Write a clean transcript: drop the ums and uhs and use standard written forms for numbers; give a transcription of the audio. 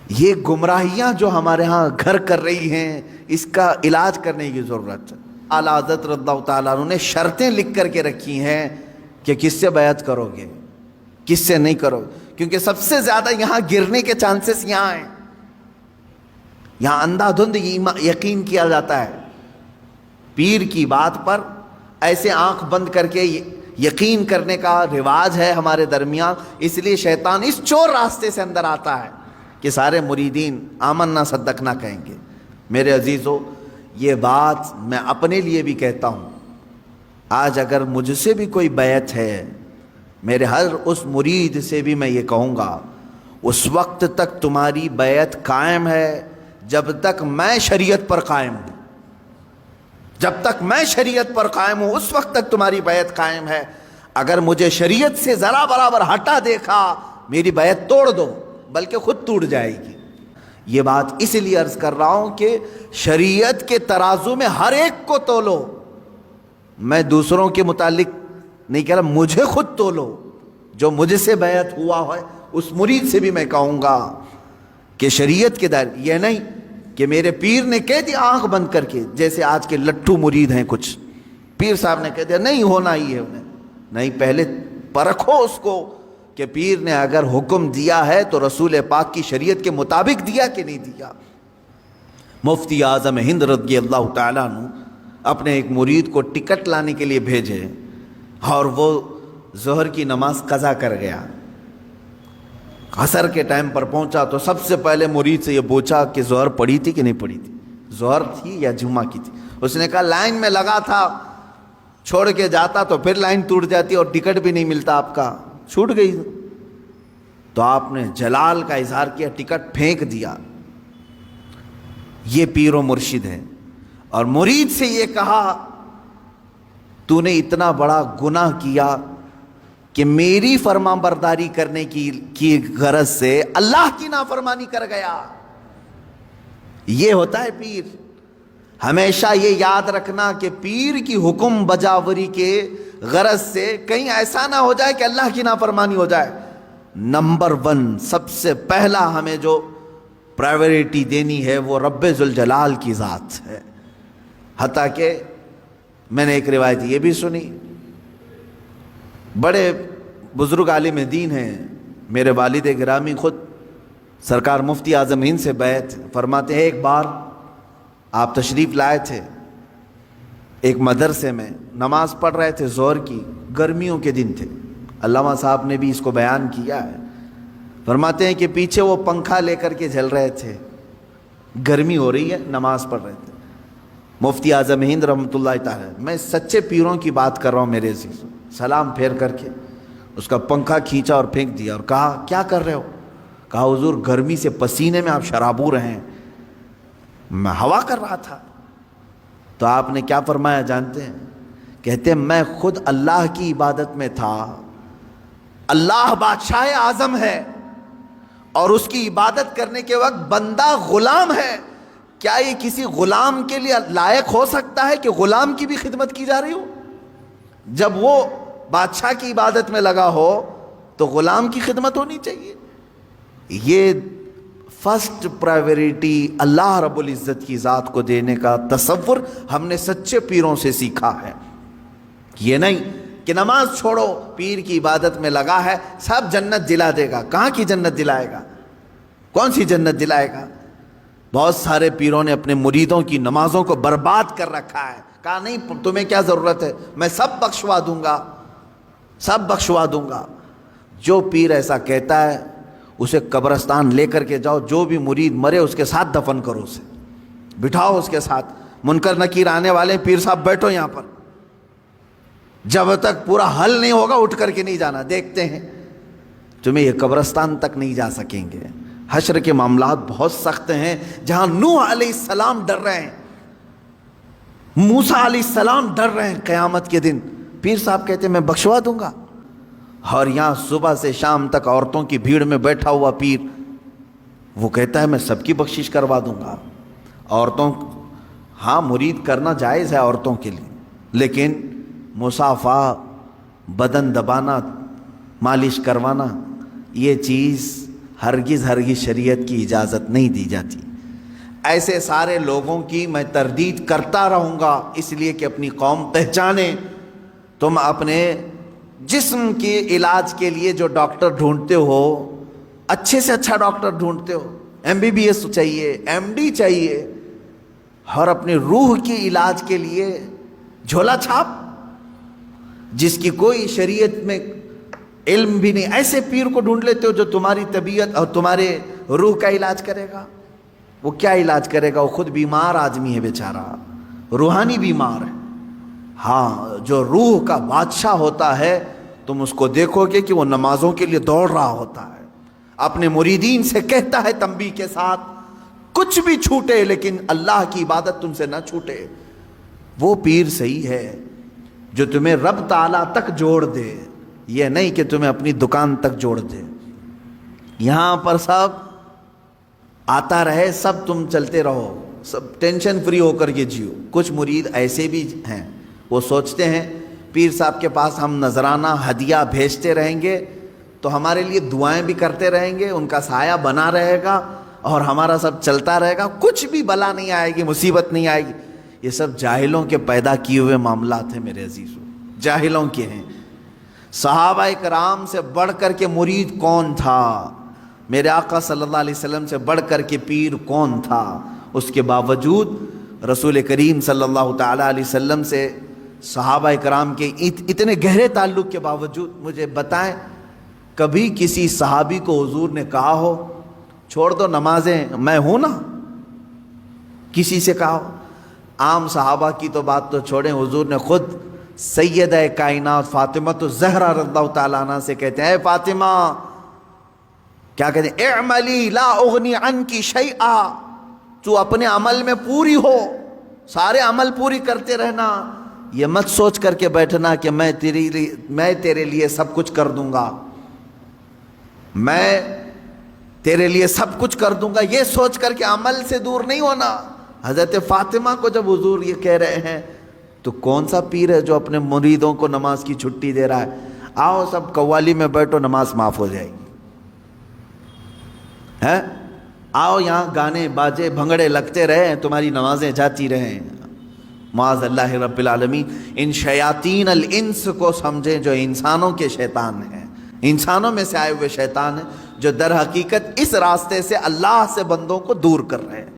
یہ گمراہیاں جو ہمارے ہاں گھر کر رہی ہیں، اس کا علاج کرنے کی ضرورت ہے۔ اعلیٰ حضرت رضی اللہ تعالیٰ عنہ نے شرطیں لکھ کر کے رکھی ہیں کہ کس سے بیعت کرو گے، کس سے نہیں کرو گے، کیونکہ سب سے زیادہ یہاں گرنے کے چانسز یہاں ہیں۔ یہاں اندھا دھند یقین کیا جاتا ہے، پیر کی بات پر ایسے آنکھ بند کر کے یقین کرنے کا رواج ہے ہمارے درمیان۔ اس لیے شیطان اس چور راستے سے اندر آتا ہے کہ سارے مریدین آمنا صدقنا کہیں گے۔ میرے عزیزو، یہ بات میں اپنے لیے بھی کہتا ہوں، آج اگر مجھ سے بھی کوئی بیعت ہے، میرے ہر اس مرید سے بھی میں یہ کہوں گا، اس وقت تک تمہاری بیعت قائم ہے جب تک میں شریعت پر قائم ہوں۔ جب تک میں شریعت پر قائم ہوں اس وقت تک تمہاری بیعت قائم ہے۔ اگر مجھے شریعت سے ذرا برابر ہٹا دیکھا، میری بیعت توڑ دو، بلکہ خود ٹوٹ جائے گی۔ یہ بات اس لیے عرض کر رہا ہوں کہ شریعت کے ترازو میں ہر ایک کو تولو۔ میں دوسروں کے متعلق نہیں کہہ رہا، مجھے خود تولو۔ جو مجھ سے بیعت ہوا ہے اس مرید سے بھی میں کہوں گا کہ شریعت کے دائرے، یہ نہیں کہ میرے پیر نے کہہ دیا آنکھ بند کر کے، جیسے آج کے لٹھو مرید ہیں کچھ، پیر صاحب نے کہہ دیا نہیں ہونا ہی ہے انہیں، نہیں، پہلے پرکھو اس کو کہ پیر نے اگر حکم دیا ہے تو رسول پاک کی شریعت کے مطابق دیا کہ نہیں دیا۔ مفتی اعظم ہند رضی اللہ تعالیٰ عنہ اپنے ایک مرید کو ٹکٹ لانے کے لیے بھیجے اور وہ ظہر کی نماز قضا کر گیا۔ عصر کے ٹائم پر پہنچا تو سب سے پہلے مرید سے یہ پوچھا کہ ظہر پڑھی تھی کہ نہیں پڑھی تھی، ظہر تھی یا جمعہ کی تھی؟ اس نے کہا لائن میں لگا تھا، چھوڑ کے جاتا تو پھر لائن ٹوٹ جاتی اور ٹکٹ بھی نہیں ملتا، آپ کا چھوٹ گئی۔ تو آپ نے جلال کا اظہار کیا، ٹکٹ پھینک دیا۔ یہ پیر و مرشد ہے۔ اور مرید سے یہ کہا تو نے اتنا بڑا گناہ کیا کہ میری فرما برداری کرنے کی غرض سے اللہ کی نافرمانی کر گیا۔ یہ ہوتا ہے پیر۔ ہمیشہ یہ یاد رکھنا کہ پیر کی حکم بجاوری کے غرض سے کہیں ایسا نہ ہو جائے کہ اللہ کی نافرمانی ہو جائے۔ نمبر 1 سب سے پہلا ہمیں جو پرائیورٹی دینی ہے وہ رب ذوالجلال کی ذات ہے۔ حتیٰ کہ میں نے ایک روایت یہ بھی سنی، بڑے بزرگ عالم دین ہیں، میرے والد گرامی خود سرکار مفتی اعظم ہند سے بیعت فرماتے ہیں، ایک بار آپ تشریف لائے تھے ایک مدرسے میں، نماز پڑھ رہے تھے ظہر کی، گرمیوں کے دن تھے، علامہ صاحب نے بھی اس کو بیان کیا ہے۔ فرماتے ہیں کہ پیچھے وہ پنکھا لے کر کے جل رہے تھے، گرمی ہو رہی ہے، نماز پڑھ رہے تھے۔ مفتی اعظم ہند رحمۃ اللہ تعالی، میں سچے پیروں کی بات کر رہا ہوں میرے عزیز، سلام پھیر کر کے اس کا پنکھا کھینچا اور پھینک دیا اور کہا کیا کر رہے ہو؟ کہا حضور گرمی سے پسینے میں آپ شرابور ہیں، میں ہوا کر رہا تھا۔ تو آپ نے کیا فرمایا جانتے ہیں؟ کہتے ہیں میں خود اللہ کی عبادت میں تھا، اللہ بادشاہ اعظم ہے اور اس کی عبادت کرنے کے وقت بندہ غلام ہے، کیا یہ کسی غلام کے لیے لائق ہو سکتا ہے کہ غلام کی بھی خدمت کی جا رہی ہو؟ جب وہ بادشاہ کی عبادت میں لگا ہو تو غلام کی خدمت ہونی چاہیے۔ یہ فرسٹ پرائیورٹی اللہ رب العزت کی ذات کو دینے کا تصور ہم نے سچے پیروں سے سیکھا ہے۔ یہ نہیں کہ نماز چھوڑو، پیر کی عبادت میں لگا ہے، سب جنت دلا دے گا۔ کہاں کی جنت دلائے گا؟ کون سی جنت دلائے گا؟ بہت سارے پیروں نے اپنے مریدوں کی نمازوں کو برباد کر رکھا ہے، کہا نہیں تمہیں کیا ضرورت ہے، میں سب بخشوا دوں گا، سب بخشوا دوں گا۔ جو پیر ایسا کہتا ہے اسے قبرستان لے کر کے جاؤ، جو بھی مرید مرے اس کے ساتھ دفن کرو، اسے بٹھاؤ اس کے ساتھ، منکر نکیر آنے والے پیر صاحب بیٹھو یہاں پر، جب تک پورا حل نہیں ہوگا اٹھ کر کے نہیں جانا، دیکھتے ہیں تمہیں یہ قبرستان تک نہیں جا سکیں گے۔ حشر کے معاملات بہت سخت ہیں، جہاں نوح علیہ السلام ڈر رہے ہیں، موسیٰ علیہ السلام ڈر رہے ہیں قیامت کے دن، پیر صاحب کہتے ہیں میں بخشوا دوں گا، اور یہاں صبح سے شام تک عورتوں کی بھیڑ میں بیٹھا ہوا پیر وہ کہتا ہے میں سب کی بخشش کروا دوں گا۔ عورتوں ہاں مرید کرنا جائز ہے عورتوں کے لیے، لیکن مصافحہ، بدن دبانا، مالش کروانا، یہ چیز ہرگز ہرگز شریعت کی اجازت نہیں دی جاتی۔ ایسے سارے لوگوں کی میں تردید کرتا رہوں گا، اس لیے کہ اپنی قوم پہچانے۔ تم اپنے جسم کے علاج کے لیے جو ڈاکٹر ڈھونڈتے ہو، اچھے سے اچھا ڈاکٹر ڈھونڈتے ہو، MBBS چاہیے، MD چاہیے، اور اپنی روح کے علاج کے لیے جھولا چھاپ جس کی کوئی شریعت میں علم بھی نہیں، ایسے پیر کو ڈھونڈ لیتے ہو جو تمہاری طبیعت اور تمہارے روح کا علاج کرے گا۔ وہ کیا علاج کرے گا؟ وہ خود بیمار آدمی ہے بیچارہ، روحانی بیمار ہے۔ ہاں، جو روح کا بادشاہ ہوتا ہے تم اس کو دیکھو گے کہ وہ نمازوں کے لیے دوڑ رہا ہوتا ہے، اپنے مریدین سے کہتا ہے تنبیہ کے ساتھ، کچھ بھی چھوٹے لیکن اللہ کی عبادت تم سے نہ چھوٹے۔ وہ پیر صحیح ہے جو تمہیں رب تعالیٰ تک جوڑ دے، یہ نہیں کہ تمہیں اپنی دکان تک جوڑ دے۔ یہاں پر سب آتا رہے، سب تم چلتے رہو، سب ٹینشن فری ہو کر کے جیو۔ کچھ مرید ایسے بھی ہیں، وہ سوچتے ہیں پیر صاحب کے پاس ہم نذرانہ ہدیہ بھیجتے رہیں گے تو ہمارے لیے دعائیں بھی کرتے رہیں گے، ان کا سایہ بنا رہے گا اور ہمارا سب چلتا رہے گا، کچھ بھی بلا نہیں آئے گی، مصیبت نہیں آئے گی۔ یہ سب جاہلوں کے پیدا کیے ہوئے معاملات ہیں میرے عزیزوں، جاہلوں کے ہیں۔ صحابہ کرام سے بڑھ کر کے مرید کون تھا؟ میرے آقا صلی اللہ علیہ وسلم سے بڑھ کر کے پیر کون تھا؟ اس کے باوجود رسول کریم صلی اللہ تعالیٰ علیہ وسلم سے صحابہ کرام کے اتنے گہرے تعلق کے باوجود مجھے بتائیں کبھی کسی صحابی کو حضور نے کہا ہو چھوڑ دو نمازیں، میں ہوں نا؟ کسی سے کہا ہو؟ عام صحابہ کی تو بات تو چھوڑیں، حضور نے خود سیدہ کائنات فاطمہ الزہرا رضی اللہ تعالیٰ عنہ سے کہتے ہیں، اے فاطمہ، کیا کہتے ہیں؟ اعملی لا اغنی عنکی شیئا، تو اپنے عمل میں پوری ہو، سارے عمل پوری کرتے رہنا، یہ مت سوچ کر کے بیٹھنا کہ میں تیرے لیے سب کچھ کر دوں گا، میں تیرے لیے سب کچھ کر دوں گا، یہ سوچ کر کے عمل سے دور نہیں ہونا۔ حضرت فاطمہ کو جب حضور یہ کہہ رہے ہیں تو کون سا پیر ہے جو اپنے مریدوں کو نماز کی چھٹی دے رہا ہے؟ آؤ سب قوالی میں بیٹھو، نماز معاف ہو جائے گی، ہے؟ آؤ یہاں گانے باجے بھنگڑے لگتے رہیں، تمہاری نمازیں جاتی رہیں۔ معاذ اللہ رب العالمین ان شیاطین الانس کو سمجھیں جو انسانوں کے شیطان ہیں، انسانوں میں سے آئے ہوئے شیطان ہیں جو در حقیقت اس راستے سے اللہ سے بندوں کو دور کر رہے ہیں۔